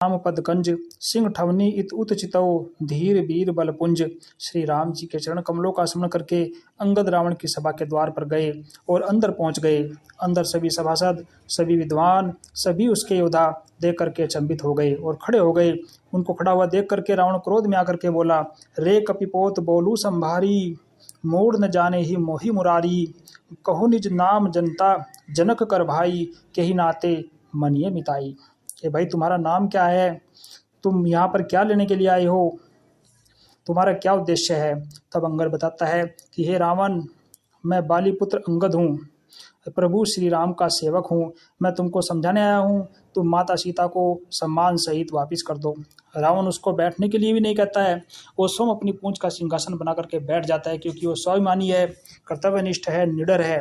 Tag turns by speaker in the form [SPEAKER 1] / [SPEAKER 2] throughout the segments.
[SPEAKER 1] राम पद कंज सिंह ठवनी इत उत चितौ धीर वीर बलपुंज। श्री राम जी के चरण कमलों का स्मरण करके अंगद रावण की सभा के द्वार पर गए और अंदर पहुंच गए। अंदर सभी सभासद, सभी विद्वान, सभी उसके योद्धा देख करके अचंभित हो गए और खड़े हो गए। उनको खड़ा हुआ देख करके रावण क्रोध में आकर के बोला, रे कपिपोत बोलू संभारी, मूड न जाने ही मोहि मुरारी। कहु निज नाम जनता जनक कर भाई, केहि नाते मनिये मिताई। कि भाई तुम्हारा नाम क्या है, तुम यहाँ पर क्या लेने के लिए आए हो, तुम्हारा क्या उद्देश्य है। तब अंगद बताता है कि हे रावण, मैं बाली पुत्र अंगद हूँ, प्रभु श्री राम का सेवक हूँ। मैं तुमको समझाने आया हूँ, तुम माता सीता को सम्मान सहित वापिस कर दो। रावण उसको बैठने के लिए भी नहीं कहता है, वो स्वयं अपनी पूंछ का सिंहासन बना करके बैठ जाता है, क्योंकि वो स्वाभिमानी है, कर्तव्यनिष्ठ है, निडर है।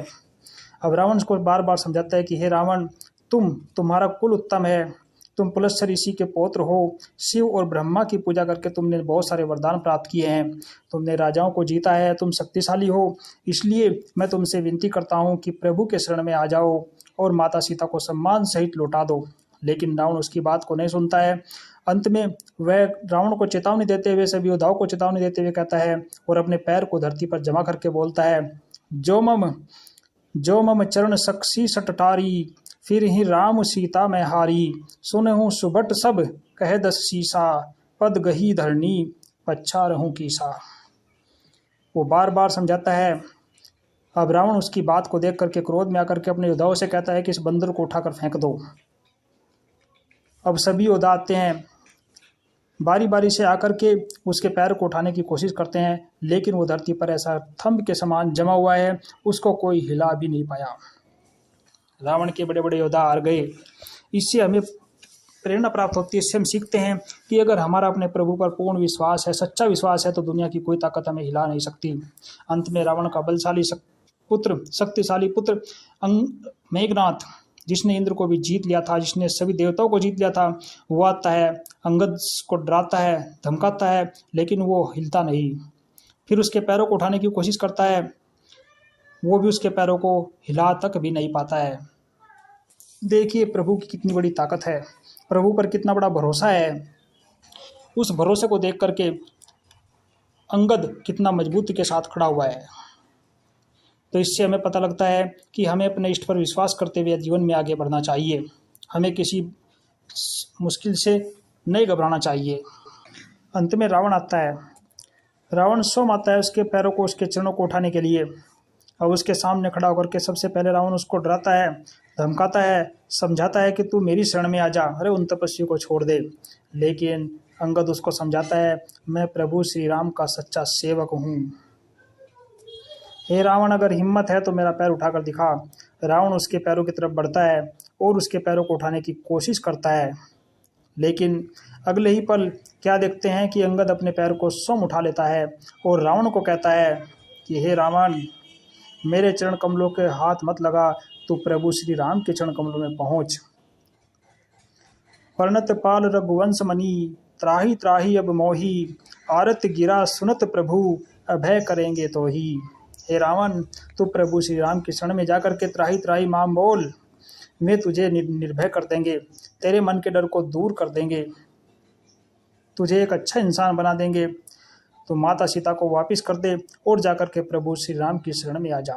[SPEAKER 1] अब रावण उसको बार बार समझाता है कि हे रावण, तुम्हारा कुल उत्तम है, तुम पुलस्त्य ऋषि के पौत्र हो, शिव और ब्रह्मा की पूजा करके तुमने बहुत सारे वरदान प्राप्त किए हैं, तुमने राजाओं को जीता है, तुम शक्तिशाली हो। इसलिए मैं तुमसे विनती करता हूँ कि प्रभु के शरण में आ जाओ और माता सीता को सम्मान सहित लौटा दो। लेकिन रावण उसकी बात को नहीं सुनता है। अंत में वह रावण को चेतावनी देते हुए, सभी योद्धाओं को चेतावनी देते हुए कहता है और अपने पैर को धरती पर जमा करके बोलता है, जो मम चरण सक्सी सटटारी, फिर ही राम सीता मैं हारी। सुनहूँ सुबट सब कह दस सीसा, पद गही धरनी पच्छा रहूं कीसा। वो बार बार समझाता है। अब रावण उसकी बात को देख करके क्रोध में आकर के अपने योद्धाओं से कहता है कि इस बंदर को उठाकर फेंक दो। अब सभी योद्धा आते हैं, बारी बारी से आकर के उसके पैर को उठाने की कोशिश करते हैं, लेकिन वो धरती पर ऐसा थंब के समान जमा हुआ है, उसको कोई हिला भी नहीं पाया। रावण के बड़े बड़े योद्धा हार गए। इससे हमें प्रेरणा प्राप्त होती है, इससे हम सीखते हैं कि अगर हमारा अपने प्रभु पर पूर्ण विश्वास है, सच्चा विश्वास है, तो दुनिया की कोई ताकत हमें हिला नहीं सकती। अंत में रावण का बलशाली पुत्र, शक्तिशाली पुत्र मेघनाथ, जिसने इंद्र को भी जीत लिया था, जिसने सभी देवताओं को जीत लिया था, वो आता है, अंगद को डराता है, धमकाता है, लेकिन वो हिलता नहीं। फिर उसके पैरों को उठाने की कोशिश करता है, वो भी उसके पैरों को हिला तक भी नहीं पाता है। देखिए प्रभु की कितनी बड़ी ताकत है, प्रभु पर कितना बड़ा भरोसा है। उस भरोसे को देख करके अंगद कितना मजबूती के साथ खड़ा हुआ है। तो इससे हमें पता लगता है कि हमें अपने इष्ट पर विश्वास करते हुए जीवन में आगे बढ़ना चाहिए। हमें किसी मुश्किल से नहीं घबराना चाहिए। अंत में रावण आता है। रावण स्वयं आता है उसके पैरों को, उसके चरणों को उठाने के लिए। अब उसके सामने खड़ा होकर के सबसे पहले रावण उसको डराता है, धमकाता है, समझाता है कि तू मेरी शरण में आ जा, अरे उन तपस्वी को छोड़ दे। लेकिन अंगद उसको समझाता है, मैं प्रभु श्री राम का सच्चा सेवक हूँ। हे रावण, अगर हिम्मत है तो मेरा पैर उठाकर दिखा। रावण उसके पैरों की तरफ बढ़ता है और उसके पैरों को उठाने की कोशिश करता है, लेकिन अगले ही पल क्या देखते हैं कि अंगद अपने पैर को स्वयं उठा लेता है और रावण को कहता है कि हे रावण, मेरे चरण कमलों के हाथ मत लगा, तू प्रभु श्री राम के चरण कमलों में पहुंच। पर्णत पाल रघुवंश मनी, त्राही त्राही अब मोही, आरत गिरा सुनत प्रभु, अभय करेंगे तो ही। हे रावण, तू प्रभु श्री राम के शरण में जाकर के त्राही त्राही मां बोल, मैं तुझे निर्भय कर देंगे, तेरे मन के डर को दूर कर देंगे, तुझे एक अच्छा इंसान बना देंगे। तो माता सीता को वापिस कर दे और जाकर के प्रभु श्री राम की शरण में आ जा।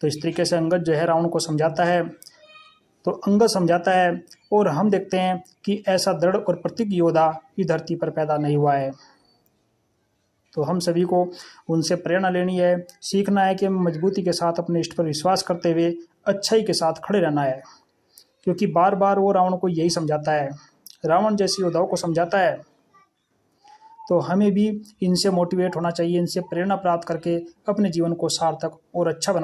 [SPEAKER 1] तो इस तरीके से अंगद जो है रावण को समझाता है। तो अंगद समझाता है और हम देखते हैं कि ऐसा दृढ़ और प्रतीक योद्धा इस धरती पर पैदा नहीं हुआ है। तो हम सभी को उनसे प्रेरणा लेनी है, सीखना है कि हम मजबूती के साथ अपने इष्ट पर विश्वास करते हुए अच्छाई के साथ खड़े रहना है, क्योंकि बार बार वो रावण को यही समझाता है, रावण जैसी योद्धाओं को समझाता है। तो हमें भी इनसे मोटिवेट होना चाहिए, इनसे प्रेरणा प्राप्त करके अपने जीवन को सार्थक और अच्छा बना